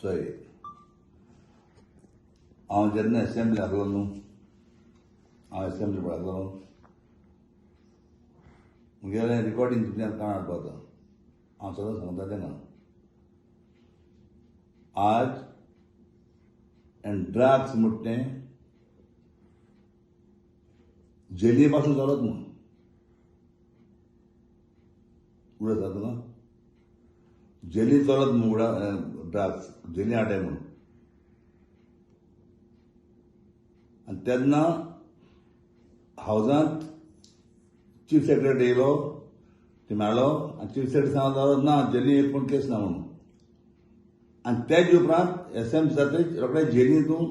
चोय हांव जेन्ना एसेंब्ली आसलो न्हू हांव एसेंब्ली पळयतालो म्हगेलें रिकॉर्डिंग तुमच्यान काण हाडपाचो हांव सदां सांगता तेंकां आज एंड ड्रग्स म्हणटा तें जेली पासून चलत म्हूण उडत आसा तुका जेली चलत म्हूण ड्रग्स जेली हाडटाय म्हूण आनी तेन्ना हावजांत चीफ सेक्रेटरी येयलो ते मेळ्ळो आनी चीफ सेक्रेटरी सांगलो ना जेली एक पूण केस ना म्हणून आनी तेच उपरांत एसएमसी जातकीच रोखडें जेलींतून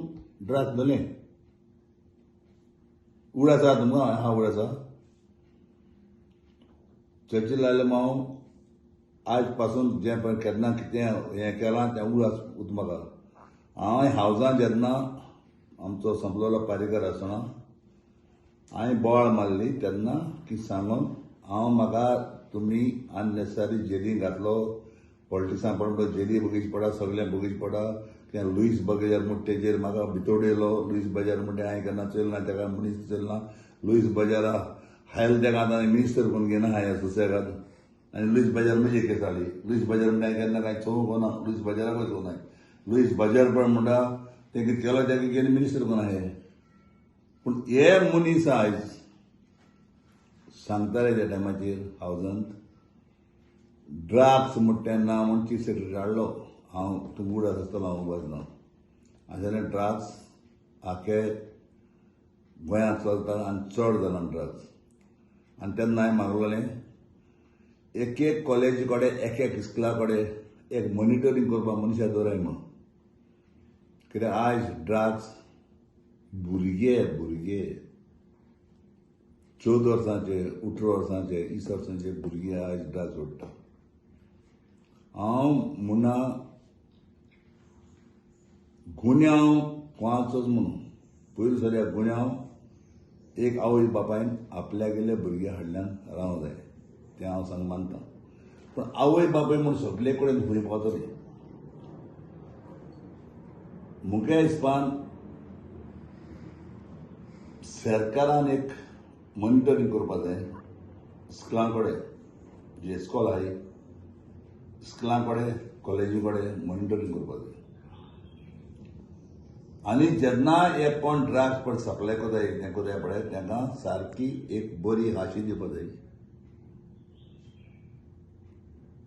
ड्रग्स धरलें उड आसा तुमकां हा उड आसा चर्चील लायले हांव आज पासून जें पळय केन्ना कितें हें केलां तें उड उत म्हाका हांव हावजांत जेन्ना आमचो संपलेलो पारेकर आसतना हांवें बोवाळ मारली तेन्ना कितें सांगून हांव म्हाका तुमी अननेसेसरी जेलींत घातलो पॉलिटिक्सां पडून जेली बगीच पडा सगळें बगीच पडा तें लुईस बगेजार म्हूण तेजेर म्हाका भितोड येयलो लुईस बजार म्हणटा हांवें केन्ना चलना तेका मनीस चलना लुईस बजारा हायल तेका आतां मिनिस्टर करून घेना हांवें सुसेगाद आनी लुईस बजार म्हजी केस जाली लुईस बजार म्हणटा हांवें केन्ना कांय चोवूंक ना लुईस बजाराकूय चोवूं ना लुईस बजार पण म्हणटा तें कितें केलो तेका गेले मिनिस्टर करून हांवें पूण हे मनीस आयज सांगताले त्या टायमाचेर हावजांत ड्रग्स म्हणटा तेन्ना म्हूण चीफ सेक्रेटरी हाडलो हांव तुमकां उडत आसतलो हांव उबो ना आनी ड्रग्स आखे गोंयांत चलता आनी चड जालां ड्रग्स आनी तेन्ना हांवें मागलेलें एक एक कॉलेजी कडेन एक एक इस्कुला कडेन एक मॉनिटरींग करपाक मनशां दवराय म्हूण कित्याक आयज ड्रग्स भुरगे 14 वर्सांचे 18 वर्सांचे 20 वर्सांचे भुरगे आयज ड्रग्स सोडटा हांव म्हणा गुन्यांव कोणाचोच म्हणून पयलीं सद्या गुन्यांव एक आवय बापायन आपल्या गेले भुरगे हाडल्यान रावंक जाय तें हांव सांग मानता पूण आवय बापाय म्हूण सगळे कडेन खंय पावतले मुख्या हिसपान सरकारान एक मॉनिटरींग करपाक जाय इस्कुलां कडेन जे इस्कॉल आहाय इस्कुलां कडेन कॉलेजी कडेन मॉनिटरींग करपाक जाय आनी जेन्ना हे कोण ड्रग्स पण सप्लाय कोताय तें कोताय पळय तांकां सारकी एक बरी हाशी दिवपाक जाय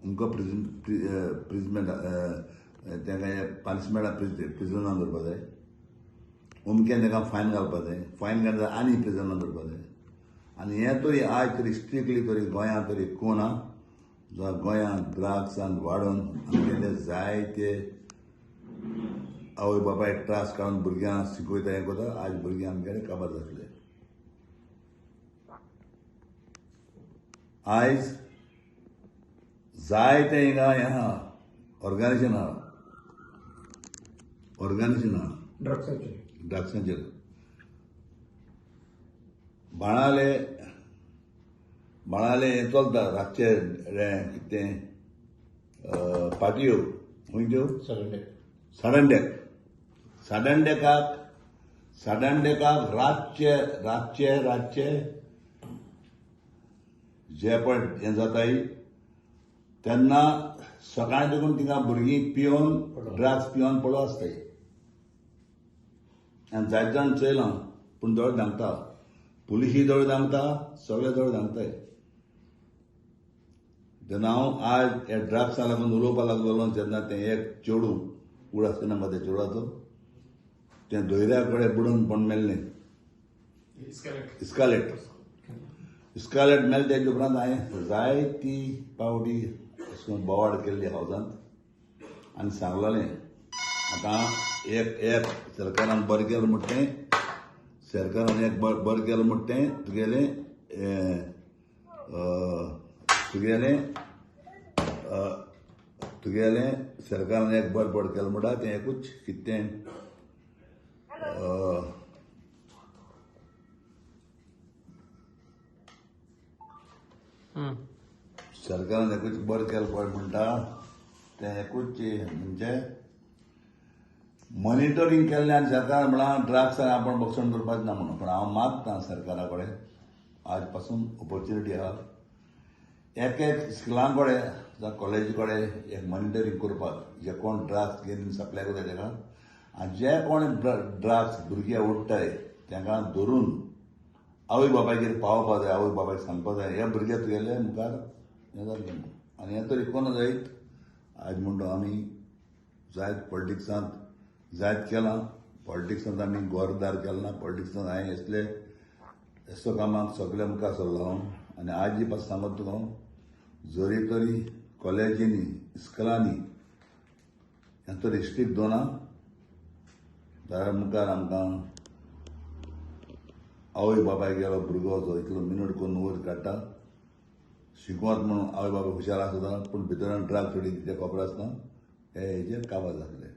तुमकां प्रिजमेंट तांकां पनिशमेंट प्रिजनान दवरपाक जाय अमकें तांकां फायन घालपाक जाय फायन घालता आनी प्रिजनान दवरपाक जाय आनी हें तरी आज तरी स्ट्रिक्टली तरी गोंयांत तरी कोणा जो गोंयांत ड्रग्सान वाडोवन आमगेले जायते आवय बापायक त्रास काडून भुरग्यांक शिकयता हें कोता आज भुरगे आमगेले काबार जातले आयज जायते हिंगा हें आहा ऑर्गनायजेशन आहा ड्रग्साचेर बाणाले हें चलता रातचे कितें पाटयो खंयच्यो साडंडेकाक रातचे जे पण हें जाताय तेन्ना सकाळीं देखून थिंगा भुरगीं पिवन ड्रग्स पिवन पडो आसताय आनी जायते जाण चयलां पूण दोळ धांगता पुलिशी दोळ धांगता सगळे दोळ धांगताय जेन्ना हांव आज हे ड्रग्सा लागून उलोवपाक लागलो जेन्ना तें एक चेडूं उड आसतना म्हाका त्या चेडवाचो तें धोयऱ्या कडेन बुडून पण मेल्लें इस्कालेट मेले तेजे उपरांत हांवें जायती पावटी अशें करून बोवाळ केल्ली हावजांत आनी सांगलेलें आतां एक सरकारान बरें केलें म्हणटा तें सरकारान एक बरें केलें म्हणटा तें तुगेलें सरकारान एक बरें केलें म्हणटा तें एकूच कितें सरकारान एकूच बरें केलें पळय म्हणटा तें एकूच म्हणजे मॉनिटरींग केल्लें आनी सरकार म्हळ्यार ड्रग्साक आपण बक्षण करपाचें ना म्हणून, पण हांव मागतां सरकारा कडेन आज पासून ऑपॉर्च्युनिटी आहा एक एक स्कुलां कडेन जावं कॉलेजी कडेन एक मॉनिटरींग करपाक जे कोण ड्रग्स घेवन सप्लाय करता तेका, आनी जे कोण ड्रग्स भुरगे उडटाय तांकां धरून आवय बापायगेर पावोवपा जाय, आवय बापायक सांगपा जाय हे भुरगे तुगेले मुखार हें जातलें म्हणून. आनी हें तरी कोण जायत आज म्हणटा आमी जायत पॉलिटिक्सांत जायत केलां. पॉलिटिक्सांत आमी गोरदार केलां ना, पॉलिटिक्सांत हांवें असल्या कामाक सगळे मुखार सरलो हांव. आनी आज जी पास सांगत तुका हांव जरी तरी कॉलेजींनी इस्कुलांनी हें तर रिस्ट्रीक्ट दोना जाल्यार मुखार आमकां आवय बापायक गेलो भुरगो जो इतलो मिनूट करून वयर काडटा शिकोवत म्हणून आवय बापाय हुशार आसता पूण भितर ड्रग्स सोडी तें खबर आसना हेजेर काबार जातले.